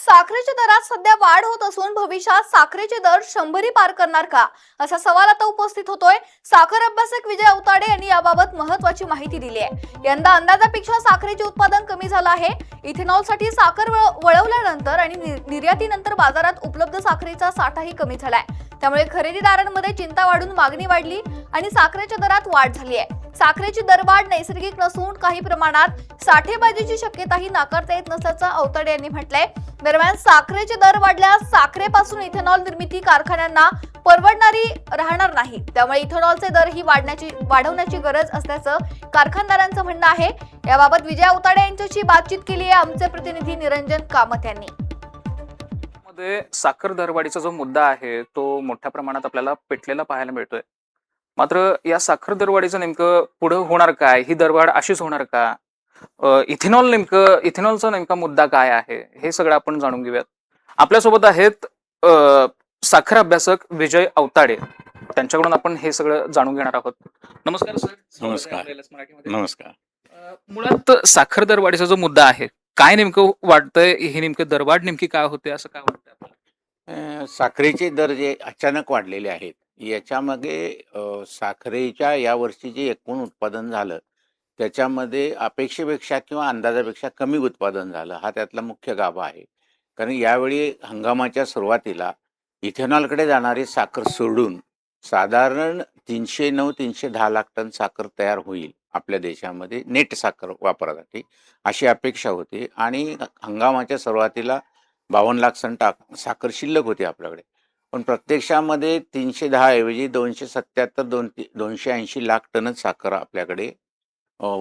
साखरेच्या दरात सध्या वाढ होत असून भविष्यात साखरेचे दर 100 पार करणार का, असा सवाल आता उपस्थित होतोय। साखर अभ्यासक विजय अवताडे यांनी याबाबत महत्त्वाची माहिती दिली आहे। यंदा अंदाजापेक्षा साखरेचे उत्पादन कमी झालं आहे। इथेनॉलसाठी साखर वळवल्यानंतर आणि निर्यातीनंतर बाजारात उपलब्ध साखरेचा साठाही कमी झालाय। त्यामुळे खरेदीदारांमध्ये चिंता वाढून मागणी वाढली आणि साखरेच्या दरात वाढ झाली आहे। साखरेची दरवाढ नैसर्गिक नसून काही प्रमाणात साठेबाजीची शक्यताही नाकारता येत नसल्याचं अवताडे यांनी म्हटलंय। दरम्यान साखरेचे दर वाढल्यास साखरेपासून इथेनॉल निर्मिती कारखान्यांना परवडणारी राहणार नाही। त्यामुळे इथेनॉलचे दरही वाढवण्याची गरज असल्याचं कारखानदारांचं म्हणणं आहे। याबाबत विजय अवताडे यांच्याशी बातचीत केली आहे आमचे प्रतिनिधी निरंजन कामत यांनी। साखर दरवाढीचा जो मुद्दा आहे तो मोठ्या प्रमाणात आपल्याला पेटलेला पाहायला मिळतोय। मात्र या साखर दरवाढीचं नेमकं पुढे होणार काय, ही दरवाढ अशीच होणार का, इथेनॉलचा नेमका मुद्दा काय आहे, हे सगळं आपण जाणून घेऊयात। आपल्यासोबत आहेत साखर अभ्यासक विजय अवताडे, त्यांच्याकडून आपण हे सगळं जाणून घेणार आहोत। नमस्कार सर। नमस्कार। नमस्कार। मुळात साखर दरवाढीचा जो मुद्दा आहे, काय नेमकं वाटतंय, ही नेमकं दरवाढ नेमकी काय होते असं काय वाटतंय आपल्याला? साखरेचे दर जे अचानक वाढलेले आहेत याच्यामागे साखरेच्या यावर्षी जे एकूण उत्पादन झालं त्याच्यामध्ये अपेक्षेपेक्षा किंवा अंदाजापेक्षा कमी उत्पादन झालं, हा त्यातला मुख्य गाभा आहे। कारण यावेळी हंगामाच्या सुरुवातीला इथेनॉलकडे जाणारी साखर सोडून साधारण 309-310 लाख टन साखर तयार होईल आपल्या देशामध्ये नेट साखर वापरासाठी, अशी अपेक्षा होती। आणि हंगामाच्या सुरुवातीला 52 लाख टन साखर शिल्लक होती आपल्याकडे, पण प्रत्यक्षामध्ये 310 ऐवजी 280 लाख टनच साखर आपल्याकडे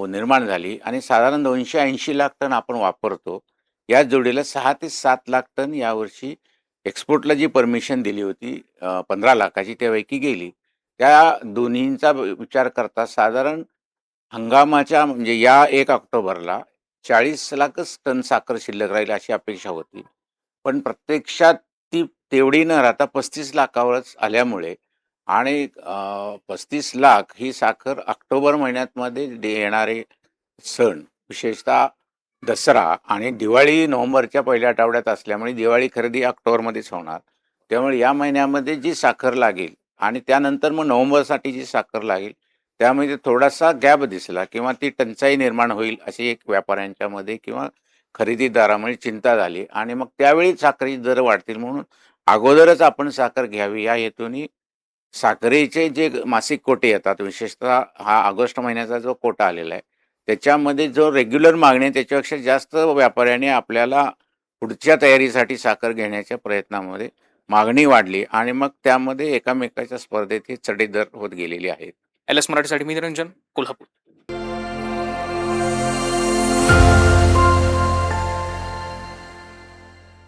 निर्माण झाली आणि साधारण 280 लाख टन आपण वापरतो। या जोडीला 6 ते 7 लाख टन यावर्षी एक्सपोर्टला जी परमिशन दिली होती 15 लाखाची, त्यापैकी गेली। त्या दोन्हींचा विचार करता साधारण हंगामाच्या म्हणजे या 1 ऑक्टोबरला 40 लाखच टन साखर शिल्लक राहील अशी अपेक्षा होती, पण प्रत्यक्षात ती तेवढी न राहता 35 लाखावरच आल्यामुळे आणि 35 लाख ही साखर ऑक्टोबर महिन्यामध्ये येणारे सण, विशेषतः दसरा आणि दिवाळी नोव्हेंबरच्या पहिल्या आठवड्यात असल्यामुळे दिवाळी खरेदी ऑक्टोबरमध्येच होणार। त्यामुळे या महिन्यामध्ये जी साखर लागेल आणि त्यानंतर मग नोव्हेंबरसाठी जी साखर लागेल त्यामध्ये थोडासा गॅप दिसला किंवा ती टंचाई निर्माण होईल अशी एक व्यापाऱ्यांच्यामध्ये किंवा खरेदीदारामध्ये चिंता झाली आणि मग त्यावेळी साखरेचे दर वाढतील म्हणून अगोदरच आपण साखर घ्यावी या हेतूने साखरेचे जे मासिक कोटे येतात, विशेषतः हा ऑगस्ट महिन्याचा जो कोटा आलेला आहे त्याच्यामध्ये जो रेग्युलर मागणी आहे त्याच्यापेक्षा जास्त व्यापाऱ्याने आपल्याला पुढच्या तयारीसाठी साखर घेण्याच्या प्रयत्नामध्ये मागणी वाढली आणि मग त्यामध्ये एकामेकाच्या स्पर्धेत हे चढे दर होत गेलेले आहेत। LS मराठीसाठी मी निरंजन, कोल्हापूर।